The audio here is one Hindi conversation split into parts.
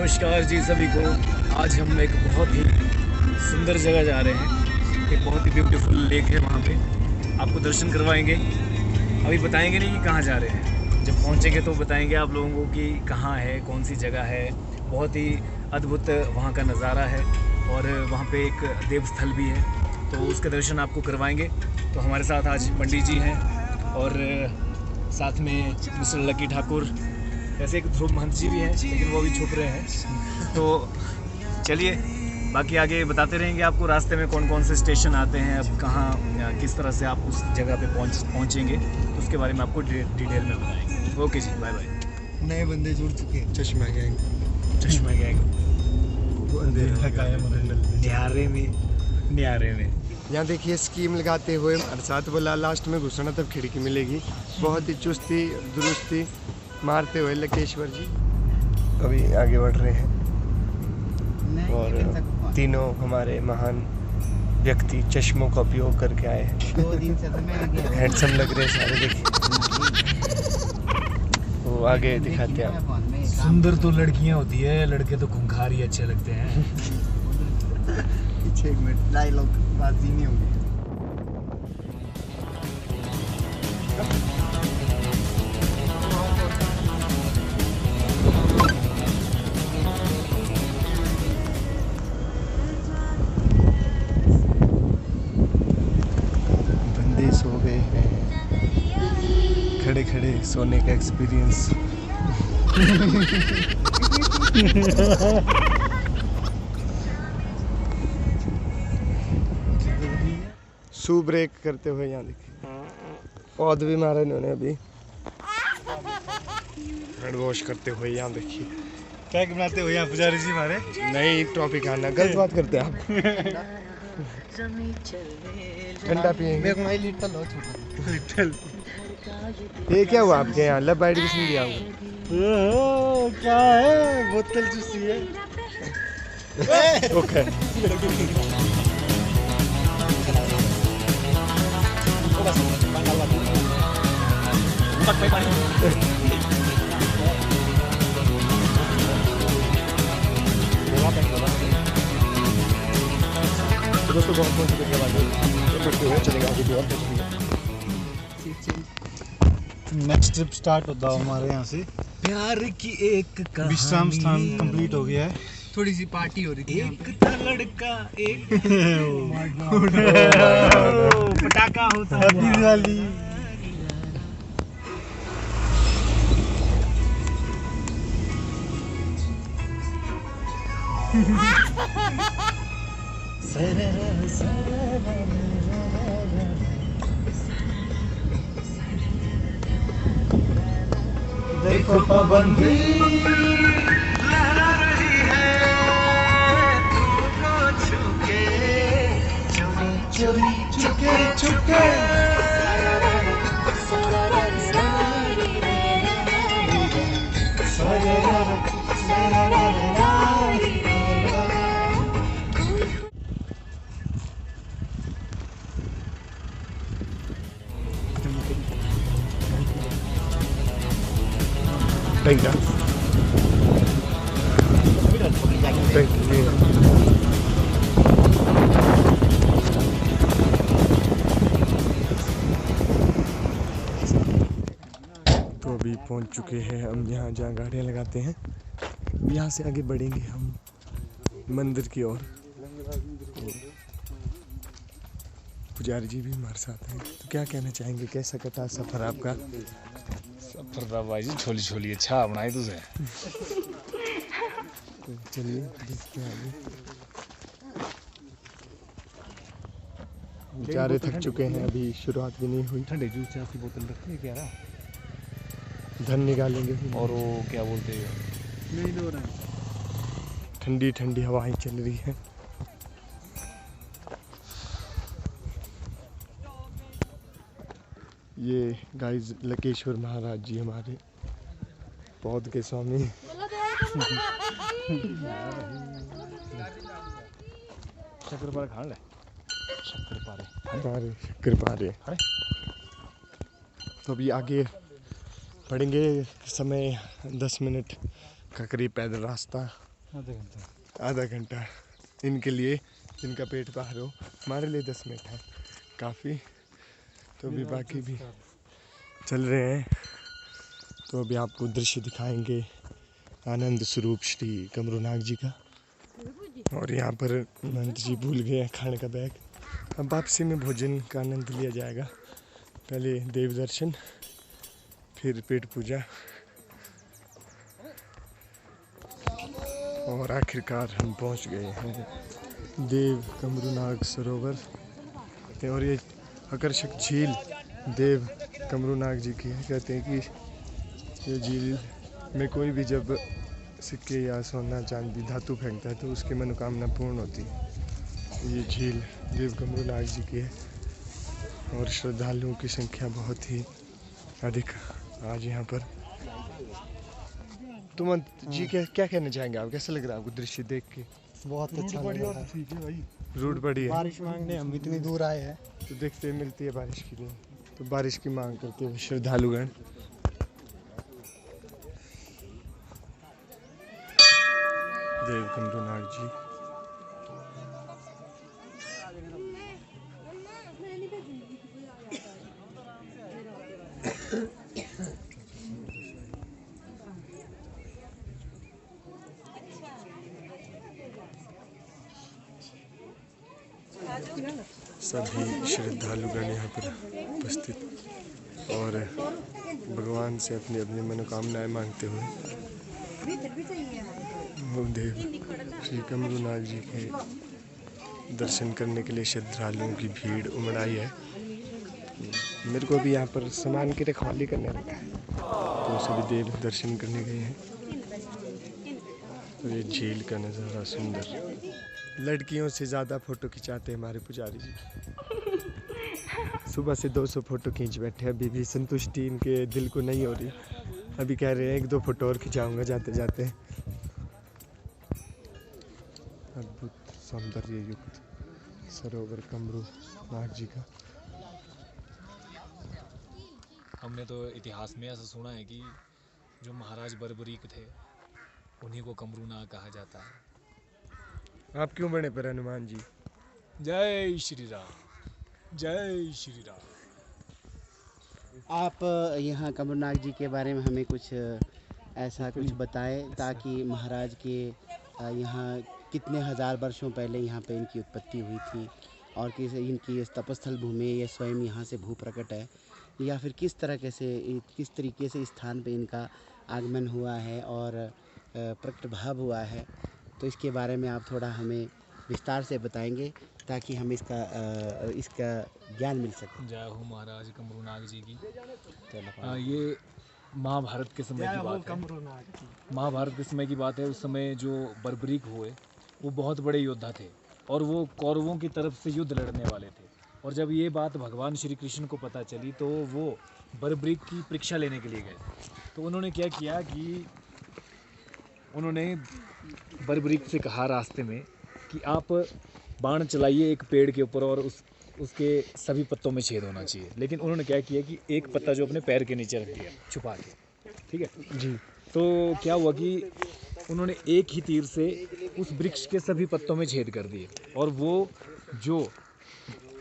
नमस्कार जी सभी को। आज हम एक बहुत ही सुंदर जगह जा रहे हैं। एक बहुत ही ब्यूटीफुल लेक है, वहाँ पे आपको दर्शन करवाएंगे। अभी बताएंगे नहीं कि कहाँ जा रहे हैं, जब पहुँचेंगे तो बताएंगे आप लोगों को कि कहाँ है, कौन सी जगह है। बहुत ही अद्भुत वहाँ का नज़ारा है और वहाँ पे एक देवस्थल भी है, तो उसके दर्शन आपको करवाएंगे। तो हमारे साथ आज पंडित जी हैं और साथ में मिस्टर लकी ठाकुर, ऐसे एक ध्रुव महंत जी भी हैं, लेकिन वो अभी छुप रहे हैं। तो चलिए बाकी आगे बताते रहेंगे आपको रास्ते में कौन कौन से स्टेशन आते हैं, अब कहाँ किस तरह से आप उस जगह पे पहुँचेंगे, तो उसके बारे में आपको डिटेल में बताएंगे। ओके जी, बाय बाय। नए बंदे जुड़ चुके हैं। चश्मा गैंग न्यारे में यहाँ देखिए स्कीम लगाते हुए और साथ बोला लास्ट में घुसना तब खिड़की मिलेगी। बहुत ही चुस्ती दुरुस्ती मारते हुए लकेश्वर जी अभी आगे बढ़ रहे हैं और तीनों हमारे महान व्यक्ति चश्मों का उपयोग करके आए हैं। 2 दिन से तो मैं हैंडसम लग रहे हैं सारे, देखिए वो आगे दिखाते हैं आप। सुंदर तो लड़कियां होती है, लड़के तो खूंखार ही अच्छे लगते हैं। पीछे 1 मिनट डायलॉग बाजी नहीं होगी। बंदे सो गए हैं, खड़े खड़े सोने का एक्सपीरियंस। शू ब्रेक करते हुए यहाँ देखिए पौध भी मारा इन्होंने अभी। हेड वॉश करते हुए यहाँ देखिए क्या बनाते हो यहाँ पुजारी जी हमारे? नई टॉपिक आना, गलत बात करते हैं आप। ठंडा पिएंगे। ये क्या हुआ आपके यहाँ? लब बाइट किसने दिया हुआ? क्या है, बोतल चूसी है। ओके दोस्तों बहुत चलेगा आगे भी और नेक्स्ट ट्रिप स्टार्ट होता है हमारे यहाँ से। प्यार की एक विश्राम स्थान कंप्लीट हो गया है। थोड़ी सी पार्टी हो रही थी। एक था लड़का एक पटाखा होता है दिवाली। देखो पाबंदी लहरा रही है, तुमको छुके चोरी चोरी चुके चुके। Thank you. तो अभी पहुंच चुके हैं हम यहाँ जहाँ गाड़ियाँ लगाते हैं। यहाँ से आगे बढ़ेंगे हम मंदिर की ओर। पुजारी जी भी हमारे साथ हैं। तो क्या कहना चाहेंगे, कैसा कटा सफ़र आपका? सफर था भाई जी, छोली छोली अच्छा बनाई तुझे। तो चलिए देखते हैं आगे। बेचारे थक चुके हैं, अभी शुरुआत भी नहीं हुई। ठंडे जूस की बोतल रखी है क्या ना? धन निकालेंगे और वो क्या बोलते हैं, नहीं हो रहा है। ठंडी ठंडी हवाएं चल रही हैं। ये गाइस लकेश्वर महाराज जी हमारे पौध के स्वामी। शक्कर खा ले, शक्कर पारे। तो अभी आगे बढ़ेंगे, समय 10 मिनट का करीब पैदल रास्ता आधा घंटा इनके लिए, जिनका पेट बाहर हो। हमारे लिए 10 मिनट है काफ़ी। तो अभी बाकी भी चल रहे हैं। तो अभी आपको दृश्य दिखाएंगे आनंद स्वरूप श्री कमरूनाग जी का। और यहाँ पर महंत जी भूल गए हैं खाने का बैग। अब वापसी में भोजन का आनंद लिया जाएगा। पहले देव दर्शन, फिर पेट पूजा, और आखिरकार हम पहुँच गए हैं देव कमरूनाग सरोवर। और ये आकर्षक झील देव कमरूनाग जी की है। कहते हैं कि ये झील में कोई भी जब सिक्के या सोना चांदी धातु फेंकता है तो उसकी मनोकामना पूर्ण होती है। ये झील देव कमरूनाग जी की है और श्रद्धालुओं की संख्या बहुत ही अधिक आज यहाँ पर। तुम जी क्या कहना चाहेंगे आप? कैसा लग रहा है आपको दृश्य देख के? बहुत अच्छा लग रहा है। ठीक है भाई, रूट बड़ी है। बारिश मांगने हम इतनी दूर आए हैं तो देखते मिलती है बारिश के लिए, तो बारिश की मांग करते हुए श्रद्धालुगण देव कमरूनाग जी। सभी श्रद्धालुगण यहाँ पर उपस्थित और भगवान से अपनी अपनी मनोकामनाएं मांगते हुए देव श्री कमरूनाग जी के दर्शन करने के लिए श्रद्धालुओं की भीड़ उमड़ आई है। मेरे को भी यहाँ पर सामान की रखवाली करने रखा है, तो सभी देव दर्शन करने गए हैं। और ये झील का नज़ारा सुंदर। लड़कियों से ज़्यादा फ़ोटो खिंचाते हैं हमारे पुजारी जी। सुबह से 200 फ़ोटो खींच बैठे, अभी भी संतुष्टि इनके दिल को नहीं हो रही। अभी कह रहे हैं 1-2 फ़ोटो और खिंचाऊंगा जाते जाते। अद्भुत सौंदर्य युक्त सरोवर कमरूनाग जी का। हमने तो इतिहास में ऐसा सुना है कि जो महाराज बर्बरीक थे उन्हीं को कमरूनाग कहा जाता है। आप क्यों बने पर हनुमान जी? जय श्री राम, जय श्री राम। आप यहाँ कमरूनाग जी के बारे में हमें कुछ ऐसा कुछ बताएं ताकि महाराज के यहाँ कितने हज़ार वर्षों पहले यहाँ पे इनकी उत्पत्ति हुई थी और किस इनकी इस तपस्थल भूमि ये स्वयं यहाँ से भू प्रकट है, या फिर किस तरीके से इस स्थान पे इनका आगमन हुआ है और प्रकट भाव हुआ है। तो इसके बारे में आप थोड़ा हमें विस्तार से बताएंगे ताकि हम इसका ज्ञान मिल सके। जय हो महाराज कमरूनाग जी की। ये महाभारत के समय की बात है। महाभारत के समय की बात है। उस समय जो बर्बरीक हुए वो बहुत बड़े योद्धा थे और वो कौरवों की तरफ से युद्ध लड़ने वाले थे। और जब ये बात भगवान श्री कृष्ण को पता चली तो वो बर्बरीक की परीक्षा लेने के लिए गए। तो उन्होंने क्या किया कि उन्होंने बर्बरीक से कहा रास्ते में कि आप बाण चलाइए एक पेड़ के ऊपर और उसके सभी पत्तों में छेद होना चाहिए। लेकिन उन्होंने क्या किया कि एक पत्ता जो अपने पैर के नीचे रख दिया छुपा के। ठीक है जी। तो क्या हुआ कि उन्होंने एक ही तीर से उस वृक्ष के सभी पत्तों में छेद कर दिए और वो जो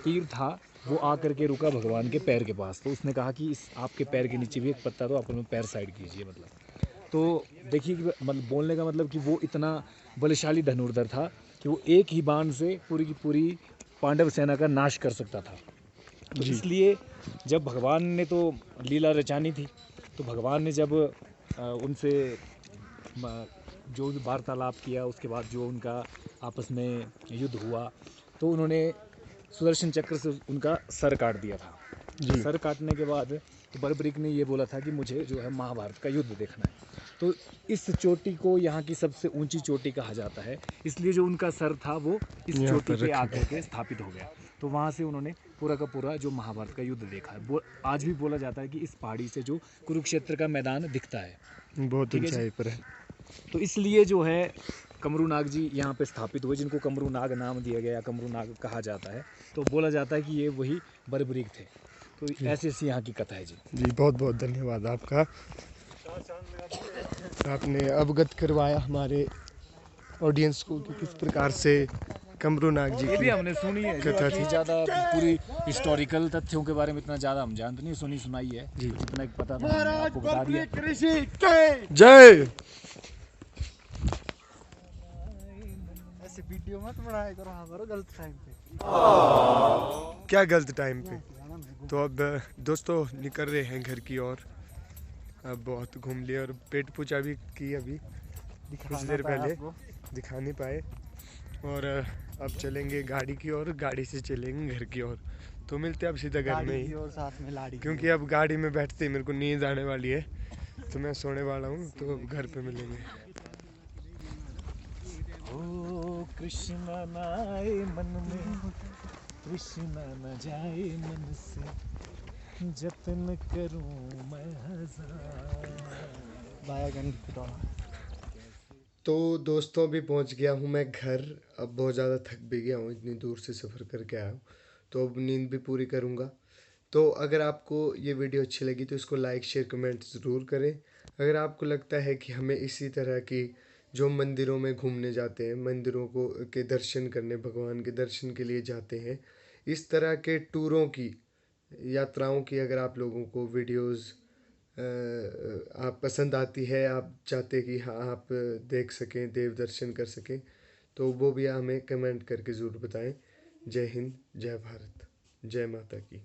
तीर था वो आकर के रुका भगवान के पैर के पास। तो उसने कहा कि इस आपके पैर के नीचे भी एक पत्ता तो आप उनमें पैर साइड कीजिए। मतलब तो देखिए कि मतलब बोलने का मतलब कि वो इतना बलशाली धनुर्धर था कि वो एक ही बाण से पूरी की पूरी पांडव सेना का नाश कर सकता था। तो इसलिए जब भगवान ने तो लीला रचानी थी तो भगवान ने जब उनसे जो वार्तालाप किया उसके बाद जो उनका आपस में युद्ध हुआ तो उन्होंने सुदर्शन चक्र से उनका सर काट दिया था। सर काटने के बाद तो बर्बरीक ने ये बोला था कि मुझे जो है महाभारत का युद्ध देखना है। तो इस चोटी को यहाँ की सबसे ऊंची चोटी कहा जाता है, इसलिए जो उनका सर था वो इस चोटी पे आकर के स्थापित हो गया। तो वहाँ से उन्होंने पूरा का पूरा जो महाभारत का युद्ध देखा है। वो आज भी बोला जाता है कि इस पहाड़ी से जो कुरुक्षेत्र का मैदान दिखता है बहुत ऊंचाई पर है। तो इसलिए जो है कमरूनाग जी यहाँ पे स्थापित हुए, जिनको कमरूनाग नाम दिया गया, कमरूनाग कहा जाता है। तो बोला जाता है कि ये वही बर्बरीक थे। तो ऐसी ऐसी यहाँ की कथा है जी। जी बहुत बहुत धन्यवाद आपका। आपने अवगत करवाया हमारे ऑडियंस को कि किस प्रकार से कमरूनाग जी ये भी की हमने सुनी है, कथा थी। ज़्यादा पूरी हिस्टोरिकल तथ्यों के बारे में इतना ज़्यादा हम जानते नहीं, सुनी सुनाई है जी। तो जितना कि पता था हमने आपको बता दिया। जय। ऐसे वीडियो मत बनाया करो हमारा गलत टाइम पे। क्या गलत टाइम पे? तो अब दोस्तों निकल रहे हैं घर की ओर। अब बहुत घूम लिया और पेट पूजा भी की अभी कुछ देर पहले, दिखा नहीं पाए। और अब चलेंगे गाड़ी की ओर, गाड़ी से चलेंगे घर की ओर। तो मिलते हैं अब सीधा घर में ही, और साथ में लाड़ी क्योंकि अब गाड़ी में बैठते ही मेरे को नींद आने वाली है, तो मैं सोने वाला हूँ। तो घर पे मिलेंगे। ओ कृष्णा न आए मन में, कृष्णा न जाए मन से, जतन करूं मैं हजार। तो दोस्तों अभी पहुंच गया हूं मैं घर। अब बहुत ज़्यादा थक भी गया हूं, इतनी दूर से सफ़र करके आया हूं। तो अब नींद भी पूरी करूंगा। तो अगर आपको ये वीडियो अच्छी लगी तो इसको लाइक शेयर कमेंट ज़रूर करें। अगर आपको लगता है कि हमें इसी तरह की जो मंदिरों में घूमने जाते हैं, मंदिरों को के दर्शन करने, भगवान के दर्शन के लिए जाते हैं, इस तरह के टूरों की, यात्राओं की अगर आप लोगों को वीडियोस आप पसंद आती है, आप चाहते कि हाँ आप देख सकें, देव दर्शन कर सकें, तो वो भी हमें कमेंट करके ज़रूर बताएं। जय हिंद, जय भारत, जय माता की।